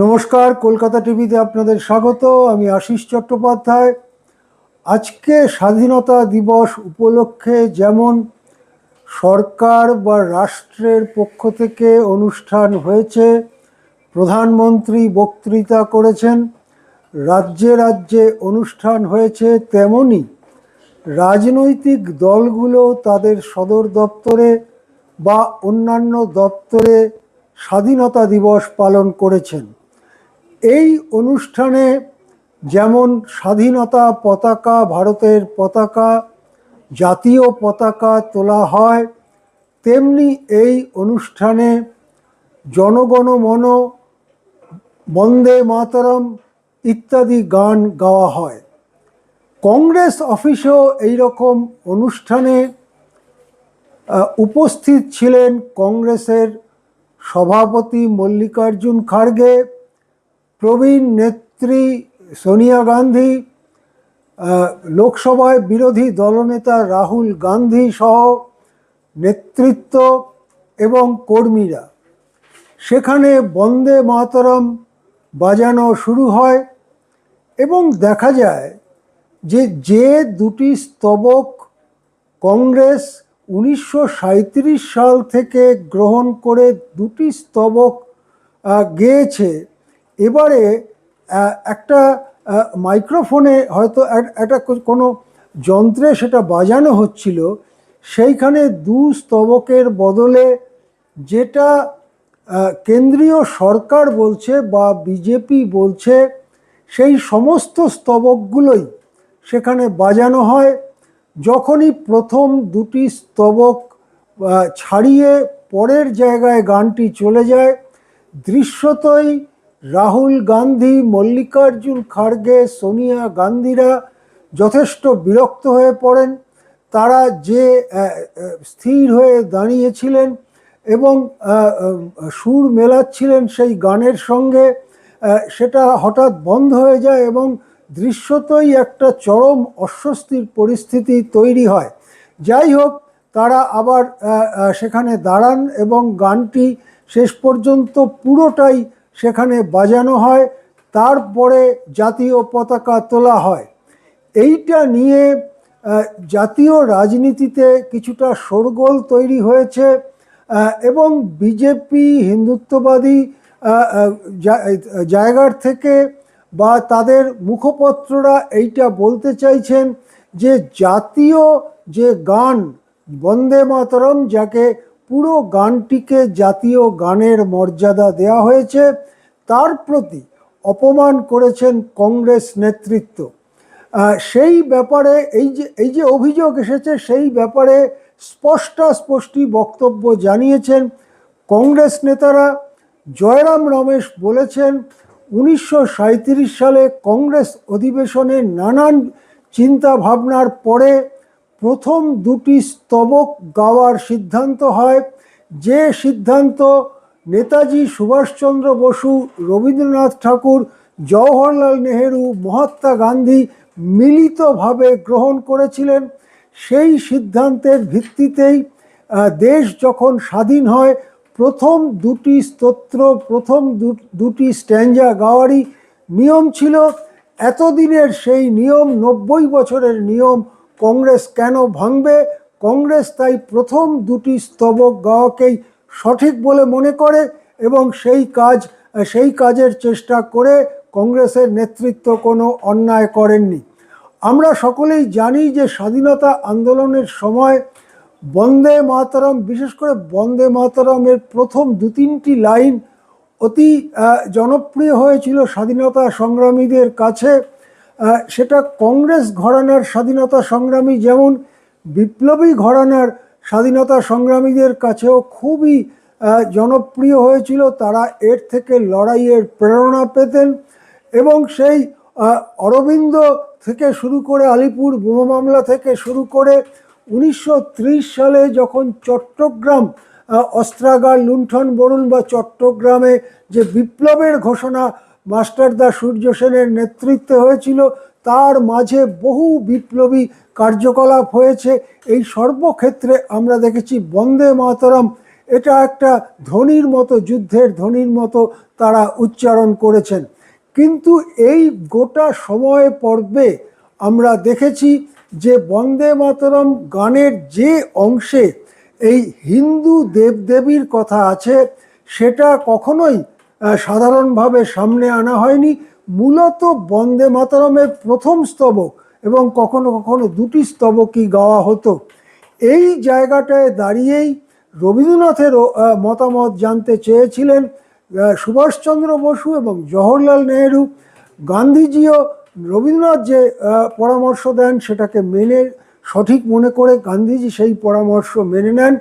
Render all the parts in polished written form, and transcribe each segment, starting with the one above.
নমস্কার, কলকাতা টিভিতে আপনাদের স্বাগত। আমি আশিস চট্টোপাধ্যায়। আজকে স্বাধীনতা দিবস উপলক্ষে যেমন সরকার বা রাষ্ট্রের পক্ষ থেকে অনুষ্ঠান হয়েছে, প্রধানমন্ত্রী বক্তৃতা করেছেন, রাজ্যে রাজ্যে অনুষ্ঠান হয়েছে, তেমনি রাজনৈতিক দলগুলো তাদের সদর দপ্তরে বা অন্যান্য দপ্তরে স্বাধীনতা দিবস পালন করেছেন। এই অনুষ্ঠানে যেমন স্বাধীনতা পতাকা, ভারতের পতাকা, জাতীয় পতাকা তোলা হয়, তেমনি এই অনুষ্ঠানে জনগণমন, বন্দে মাতরম ইত্যাদি গান গাওয়া হয়। কংগ্রেস অফিসেও এইরকম অনুষ্ঠানে উপস্থিত ছিলেন কংগ্রেসের সভাপতি মল্লিকার্জুন খাড়গে, প্রবীণ নেত্রী সোনিয়া গান্ধী, লোকসভায় বিরোধী দলনেতা রাহুল গান্ধী সহ নেতৃত্ব এবং কর্মীরা। সেখানে বন্দে মাতরম বাজানো শুরু হয় এবং দেখা যায় যে দুটি স্তবক কংগ্রেস 1937 সাল থেকে গ্রহণ করে দুটি স্তবক গেয়েছে, এবারে একটা মাইক্রোফোনে হয়তো একটা কোনো যন্ত্রে সেটা বাজানো হচ্ছিল, সেইখানে দু স্তবকের বদলে যেটা কেন্দ্রীয় সরকার বলছে বা বিজেপি বলছে, সেই সমস্ত স্তবকগুলোই সেখানে বাজানো হয়। যখনই প্রথম দুটি স্তবক ছাড়িয়ে পরের জায়গায় গানটি চলে যায়, দৃশ্যতই রাহুল গান্ধী, মল্লিকার্জুন খাড়গে, সোনিয়া গান্ধীরা যথেষ্ট বিরক্ত হয়ে পড়েন। তারা যে স্থির হয়ে দাঁড়িয়েছিলেন এবং সুর মেলাচ্ছিলেন সেই গানের সঙ্গে, সেটা হঠাৎ বন্ধ হয়ে যায় এবং দৃশ্যতই একটা চরম অস্বস্তির পরিস্থিতি তৈরি হয়। যাই হোক, তারা আবার সেখানে দাঁড়ান এবং গানটি শেষ পর্যন্ত পুরোটাই সেখানে বাজানো হয়। তারপরে জাতীয় পতাকা তোলা হয়। এইটা নিয়ে জাতীয় রাজনীতিতে কিছুটা শোরগোল তৈরি হয়েছে এবং বিজেপি হিন্দুত্ববাদী জায়গার থেকে বা তাদের মুখপত্ররা এইটা বলতে চাইছেন যে জাতীয় যে গান বন্দে মাতরম, যাকে পুরো গানটিকে জাতীয় গানের মর্যাদা দেওয়া হয়েছে, তার প্রতি অপমান করেছেন কংগ্রেস নেতৃত্ব। সেই ব্যাপারে এই যে অভিযোগ এসেছে, সেই ব্যাপারে স্পষ্টাস্পষ্টি বক্তব্য জানিয়েছেন কংগ্রেস নেতারা। জয়রাম রমেশ বলেছেন, 1937 সালে কংগ্রেস অধিবেশনে নানান চিন্তা ভাবনার পরে প্রথম দুটি স্তবক গাওয়ার সিদ্ধান্ত হয়, যে সিদ্ধান্ত নেতাজি সুভাষচন্দ্র বসু, রবীন্দ্রনাথ ঠাকুর, জওহরলাল নেহেরু, মহাত্মা গান্ধী মিলিতভাবে গ্রহণ করেছিলেন। সেই সিদ্ধান্তের ভিত্তিতেই দেশ যখন স্বাধীন হয়, প্রথম দুটি স্তোত্র, প্রথম দুটি স্ট্যাঞ্জা গাওয়ারই নিয়ম ছিল। এতদিনের সেই নিয়ম, 90 বছরের নিয়ম, কংগ্রেস কেন ভাঙবে? কংগ্রেস তাই প্রথম দুটি স্তবক গাওয়াকেই সঠিক বলে মনে করে এবং সেই কাজের চেষ্টা করে কংগ্রেসের নেতৃত্ব কোনো অন্যায় করেননি। আমরা সকলেই জানি যে স্বাধীনতা আন্দোলনের সময় বন্দে মাতরম, বিশেষ করে বন্দে মাতরমের প্রথম 2-3টি লাইন অতি জনপ্রিয় হয়েছিল স্বাধীনতা সংগ্রামীদের কাছে। সেটা কংগ্রেস ঘরানার স্বাধীনতা সংগ্রামী যেমন বিপ্লবী ঘরানার স্বাধীনতা সংগ্রামীদের কাছেও খুবই জনপ্রিয় হয়েছিল। তারা এর থেকে লড়াইয়ের প্রেরণা পেতেন এবং সেই অরবিন্দ থেকে শুরু করে, আলিপুর বোমা মামলা থেকে শুরু করে 1930 সালে যখন চট্টগ্রাম অস্ত্রাগার লুণ্ঠন বলুন বা চট্টগ্রামে যে বিপ্লবের ঘোষণা মাস্টারদা সূর্য সেনের নেতৃত্বে হয়েছিল, তার মাঝে বহু বিপ্লবী কার্যকলাপ হয়েছে। এই সর্বক্ষেত্রে আমরা দেখেছি বন্দে মাতরম এটা একটা ধ্বনির মতো, যুদ্ধের ধ্বনির মতো তারা উচ্চারণ করেছেন। কিন্তু এই গোটা সময় পর্বে আমরা দেখেছি যে বন্দে মাতরম গানের যে অংশে এই হিন্দু দেবদেবীর কথা আছে সেটা কখনোই সাধারণভাবে সামনে আনা হয়নি। মূলত বন্দে মাতরমের প্রথম স্তবক এবং কখনো কখনো দুটি স্তবকই গাওয়া হতো। এই জায়গাটায় দাঁড়িয়েই রবীন্দ্রনাথের মতামত জানতে চেয়েছিলেন সুভাষচন্দ্র বসু এবং জওহরলাল নেহেরু। গান্ধীজিও রবীন্দ্রনাথ যে পরামর্শ দেন সেটাকে মেনে, সঠিক মনে করে গান্ধীজি সেই পরামর্শ মেনে নেন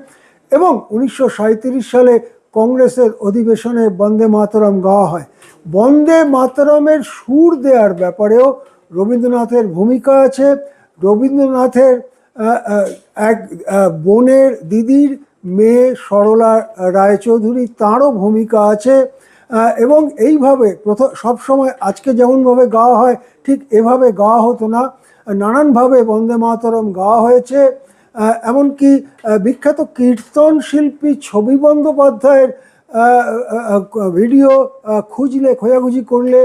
এবং 1937 সালে কংগ্রেসের অধিবেশনে বন্দে মাতরম গাওয়া হয়। বন্দে মাতরমের সুর দেওয়ার ব্যাপারেও রবীন্দ্রনাথের ভূমিকা আছে। রবীন্দ্রনাথের এক বোনের দিদির মেয়ে সরলা রায়চৌধুরী, তাঁরও ভূমিকা আছে। এবং এইভাবে সবসময় আজকে যেমনভাবে গাওয়া হয় ঠিক এভাবে গাওয়া হতো না, নানানভাবে বন্দে মাতরম গাওয়া হয়েছে। এমনকি বিখ্যাত কীর্তন শিল্পী ছবি বন্দ্যোপাধ্যায়ের ভিডিও খুঁজলে, খোঁজাখুঁজি করলে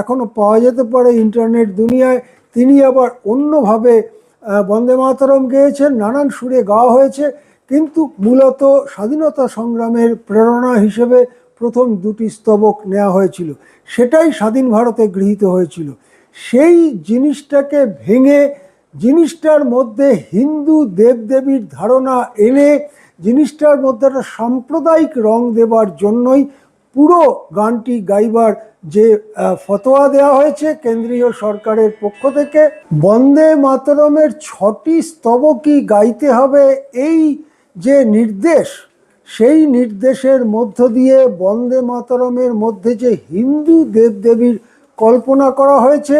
এখনও পাওয়া যেতে পারে ইন্টারনেট দুনিয়ায়। তিনি আবার অন্যভাবে বন্দে মাতরম গেয়েছেন, নানান সুরে গাওয়া হয়েছে, কিন্তু মূলত স্বাধীনতা সংগ্রামের প্রেরণা হিসেবে প্রথম দুটি স্তবক নেওয়া হয়েছিল, সেটাই স্বাধীন ভারতে গৃহীত হয়েছিল। সেই জিনিসটাকে ভেঙে জিনিসটার মধ্যে হিন্দু দেবদেবীর ধারণা এনে জিনিসটার মধ্যে একটা সাম্প্রদায়িক রং দেবার জন্যই পুরো গানটি গাইবার যে ফতোয়া দেওয়া হয়েছে কেন্দ্রীয় সরকারের পক্ষ থেকে। বন্দে মাতরমের 6টি স্তবকই গাইতে হবে এই যে নির্দেশ, সেই নির্দেশের মধ্য দিয়ে বন্দে মাতরমের মধ্যে যে হিন্দু দেবদেবীর কল্পনা করা হয়েছে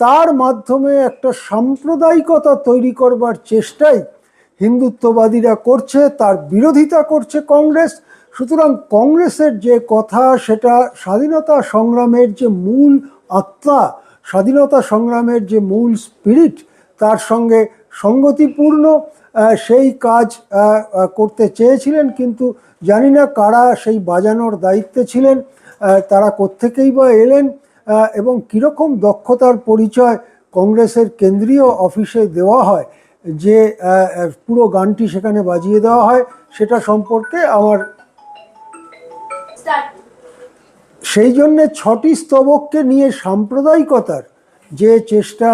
তার মাধ্যমে একটা সাম্প্রদায়িকতা তৈরি করবার চেষ্টাই হিন্দুত্ববাদীরা করছে, তার বিরোধিতা করছে কংগ্রেস। সুতরাং কংগ্রেসের যে কথা সেটা স্বাধীনতা সংগ্রামের যে মূল আত্মা, স্বাধীনতা সংগ্রামের যে মূল স্পিরিট, তার সঙ্গে সঙ্গতিপূর্ণ। সেই কাজ করতে চেয়েছিলেন, কিন্তু জানি না কারা সেই বাজানোর দায়িত্বে ছিলেন, তারা কোত্থেকেই বা এলেন এবং কীরকম দক্ষতার পরিচয় কংগ্রেসের কেন্দ্রীয় অফিসে দেওয়া হয় যে পুরো গানটি সেখানে বাজিয়ে দেওয়া হয়, সেটা সম্পর্কে আমার সেই জন্যে 6টি স্তবককে নিয়ে সাম্প্রদায়িকতার যে চেষ্টা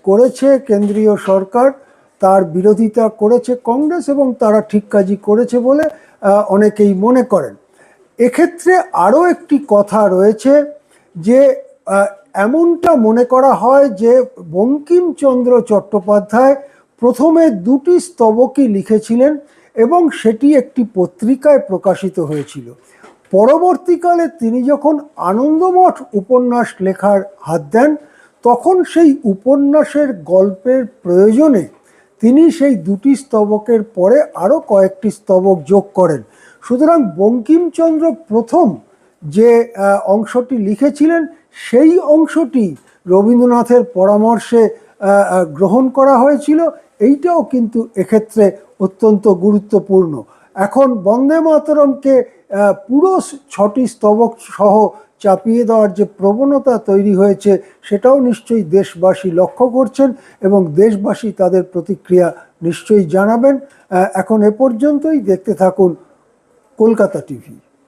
করেছে কেন্দ্রীয় সরকার, তার বিরোধিতা করেছে কংগ্রেস এবং তারা ঠিক কাজই করেছে বলে অনেকেই মনে করেন। এক্ষেত্রে আরও একটি কথা রয়েছে যে এমনটা মনে করা হয় যে বঙ্কিমচন্দ্র চট্টোপাধ্যায় প্রথমে দুটি স্তবকই লিখেছিলেন এবং সেটি একটি পত্রিকায় প্রকাশিত হয়েছিল। পরবর্তীকালে তিনি যখন আনন্দমঠ উপন্যাস লেখার হাত দেন তখন সেই উপন্যাসের গল্পের প্রয়োজনে তিনি সেই দুটি স্তবকের পরে আরও কয়েকটি স্তবক যোগ করেন। সুতরাং বঙ্কিমচন্দ্র প্রথম যে অংশটি লিখেছিলেন সেই অংশটি রবীন্দ্রনাথের পরামর্শে গ্রহণ করা হয়েছিল, এইটাও কিন্তু এক্ষেত্রে অত্যন্ত গুরুত্বপূর্ণ। এখন বন্দে মাতরমকে পুরো 6টি স্তবক সহ চাপিয়ে দেওয়ার যে প্রবণতা তৈরি হয়েছে সেটাও নিশ্চয়ই দেশবাসী লক্ষ্য করছেন এবং দেশবাসী তাদের প্রতিক্রিয়া নিশ্চয়ই জানাবেন। এখন এ পর্যন্তই, দেখতে থাকুন কলকাতা টিভি।